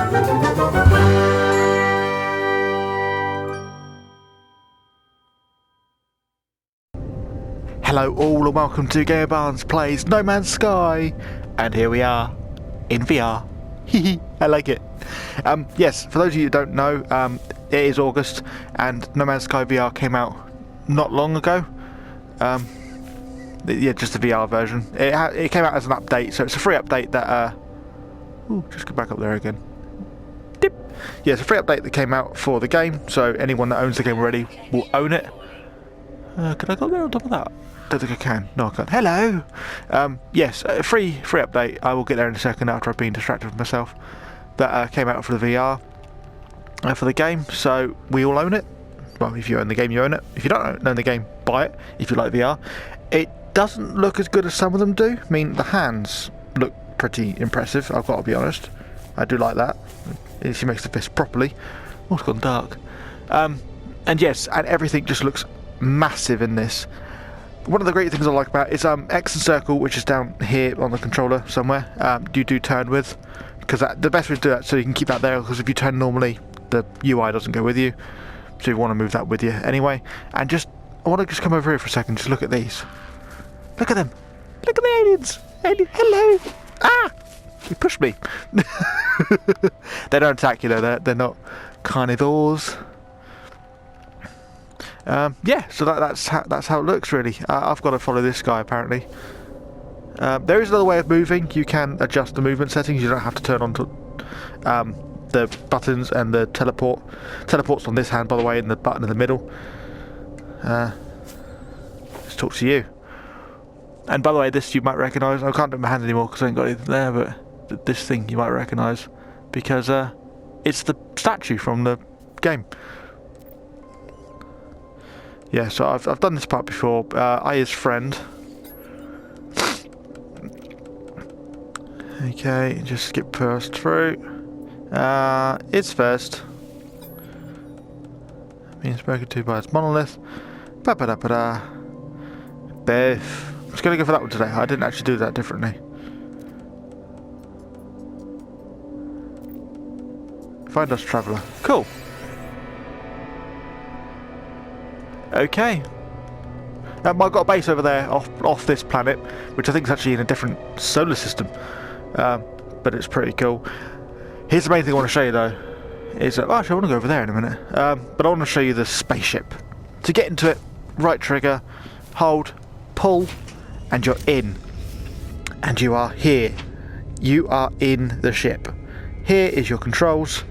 Hello all and welcome to Gamer Barnes Plays No Man's Sky, and here we are in VR. I like it. Yes, for those of you who don't know, it is August and No Man's Sky VR came out not long ago. Yeah, just the VR version. It came out as an update, so it's a free update that just go back up there again. Dip. Yeah, it's a free update that came out for the game, so anyone that owns the game already will own it. Can I go there on top of that? Don't think I can. No, I can't. Hello! Yes, a free update. I will get there in a second after I've been distracted with myself. That came out for the VR, for the game, so we all own it. Well, if you own the game, you own it. If you don't own the game, buy it, if you like VR. It doesn't look as good as some of them do. I mean, the hands look pretty impressive, I've got to be honest. I do like that. She makes the fist properly. Oh, it's gone dark. And yes, and everything just looks massive in this. One of the great things I like about it is X and circle, which is down here on the controller somewhere. You do turn with, because the best way to do that so you can keep that there, because if you turn normally the UI doesn't go with you, so you want to move that with you anyway. And I want to just come over here for a second, just look at these. Look at them. Look at the aliens. Hello. Ah, you pushed me. They don't attack you though. They're not carnivores. Yeah, so that's how it looks really. I've got to follow this guy apparently. There is another way of moving. You can adjust the movement settings. You don't have to turn on to the buttons and the teleports on this hand, by the way, and the button in the middle. Let's talk to you. And by the way, this you might recognise. I can't do my hand anymore because I ain't got anything there, but this thing you might recognise because it's the statue from the game. Yeah, so I've done this part before. I is friend. Okay, just skip first through. It's first. Being spoken to by its monolith. Ba-ba-da-ba-da. Both. I'm just going to go for that one today. I didn't actually do that differently. Find us, traveller. Cool. Okay. I've got a base over there off this planet, which I think is actually in a different solar system. But it's pretty cool. Here's the main thing I want to show you though. Is actually I want to go over there in a minute. But I want to show you the spaceship. To get into it, right trigger, hold, pull, and you're in. And you are here. You are in the ship. Here is your controls.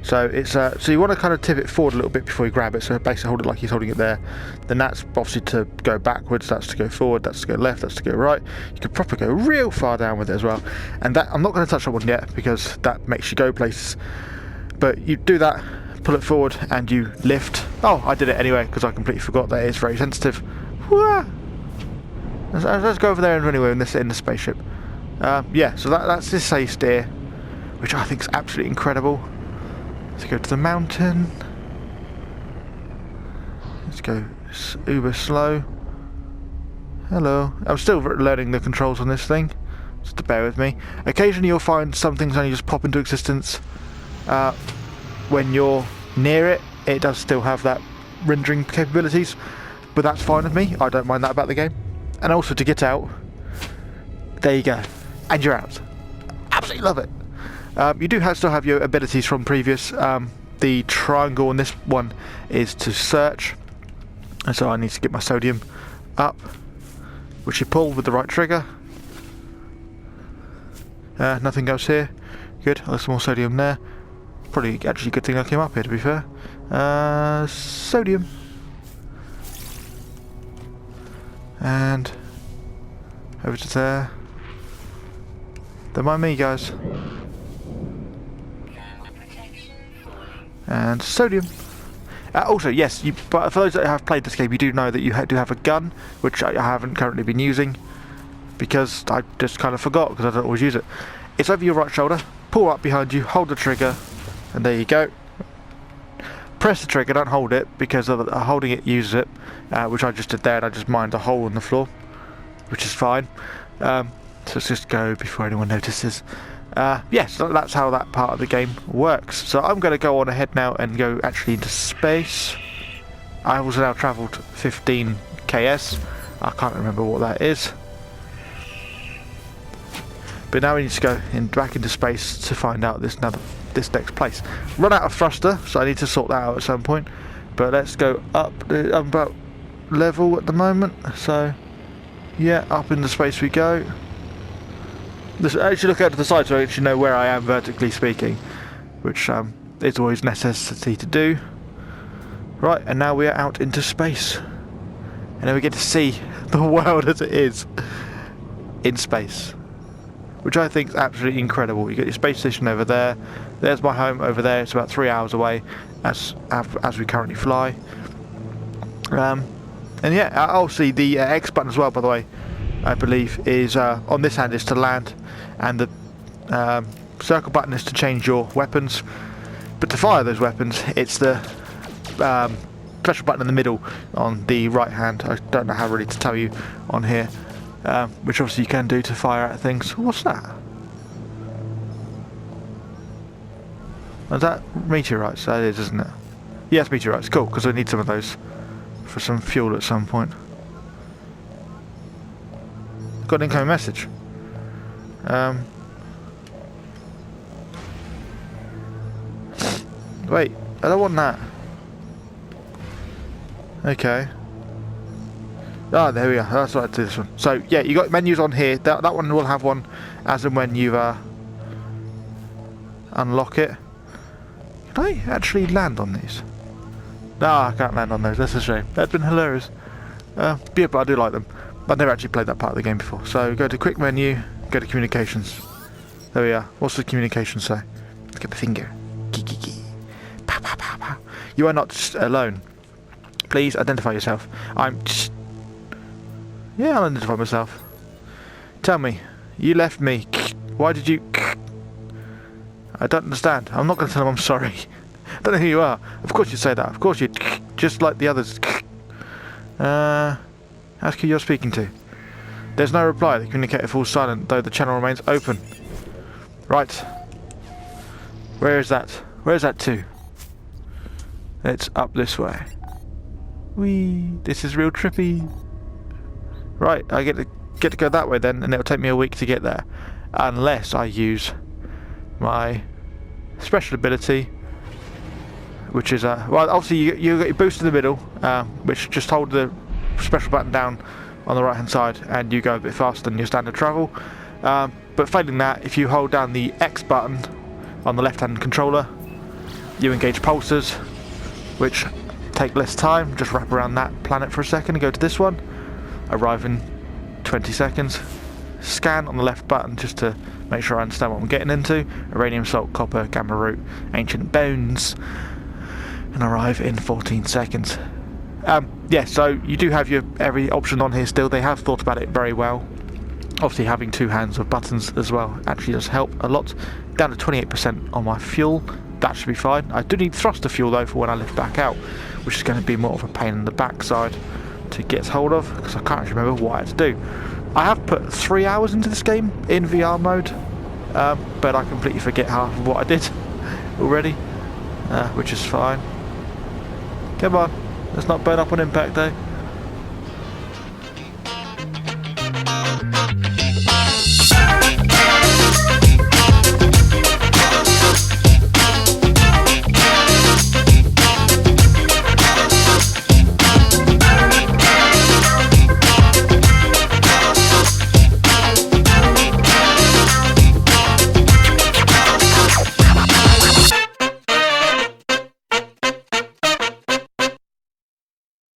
So it's so you want to kind of tip it forward a little bit before you grab it. So basically hold it like he's holding it there. Then that's obviously to go backwards. That's to go forward. That's to go left. That's to go right. You could probably go real far down with it as well. And that I'm not going to touch that one yet because that makes you go places. But you do that, pull it forward, and you lift. Oh, I did it anyway because I completely forgot that it's very sensitive. Whoa! Let's go over there anyway in the spaceship. Yeah. So that's this safe steer, which I think is absolutely incredible. Let's go to the mountain. Let's go uber slow. Hello. I'm still learning the controls on this thing, just to bear with me. Occasionally you'll find some things only just pop into existence when you're near it. It does still have that rendering capabilities, but that's fine with me. I don't mind that about the game. And also to get out, there you go, and you're out. Absolutely love it. You do still have your abilities from previous. The triangle on this one is to search, and so I need to get my sodium up, which you pull with the right trigger. Nothing goes here. Good. There's some more sodium there. Probably actually a good thing I came up here, to be fair. Sodium. And over to there. Don't mind me, guys. And sodium. Also, yes, but for those that have played this game, you do know that you do have a gun, which I haven't currently been using because I just kind of forgot because I don't always use it. It's over your right shoulder. Pull up behind you, hold the trigger, and there you go. Press the trigger, don't hold it because holding it uses it, which I just did there, and I just mined a hole in the floor, which is fine. So let's just go before anyone notices. yes, that's how that part of the game works. So I'm going to go on ahead now and go actually into space. I also now travelled 15 kS. I can't remember what that is. But now we need to go back into space to find out this next place. Run out of thruster, so I need to sort that out at some point. But let's go up. I'm about level at the moment, so yeah, up into space we go. I actually look out to the side so I actually know where I am vertically speaking, which is always a necessity to do. Right, and now we are out into space, and then we get to see the world as it is in space, which I think is absolutely incredible. You got your space station over there. There's my home over there. It's about 3 hours away, as we currently fly. And yeah, obviously the X button as well, by the way, I believe is on this hand is to land, and the circle button is to change your weapons. But to fire those weapons, it's the special button in the middle on the right hand. I don't know how really to tell you on here, which obviously you can do to fire at things. What's that? Is that meteorites? That is, isn't it? Yes, meteorites. Cool, because I need some of those for some fuel at some point. Got an incoming message. Wait, I don't want that. Okay. Ah, there we are. That's what I do this one. So yeah, you got menus on here. That one will have one as and when you unlock it. Can I actually land on these? No, I can't land on those. That's a shame. That's been hilarious. Yeah, but I do like them. I've never actually played that part of the game before. So go to quick menu, go to communications. There we are. What's the communication say? Look at the finger. Pow, pow, pow, pow. You are not alone. Please identify yourself. Yeah, I'll identify myself. Tell me, you left me. Why did you? I don't understand. I'm not going to tell them I'm sorry. I don't know who you are. Of course you'd say that. Of course you'd. Just like the others. Ask who you're speaking to. There's no reply. The communicator falls silent, though the channel remains open. Right. Where is that? Where is that to? It's up this way. Whee! This is real trippy. Right, I get to go that way then, and it'll take me a week to get there, unless I use my special ability, which is well, obviously you got your boost in the middle, which just hold the special button down on the right hand side, and you go a bit faster than your standard travel. But failing that, if you hold down the X button on the left hand controller, you engage pulsers, which take less time. Just wrap around that planet for a second and go to this one. Arrive in 20 seconds. Scan on the left button just to make sure I understand what I'm getting into. Uranium, salt, copper, gamma root, ancient bones, and arrive in 14 seconds. Yeah, so you do have your every option on here still. They have thought about it very well. Obviously having two hands of buttons as well actually does help a lot. Down to 28% on my fuel. That should be fine. I do need thruster fuel though for when I lift back out, which is going to be more of a pain in the backside to get hold of, because I can't actually remember what I had to do. I have put 3 hours into this game in VR mode, but I completely forget half of what I did already, which is fine. Come on, let's not burn up on impact though.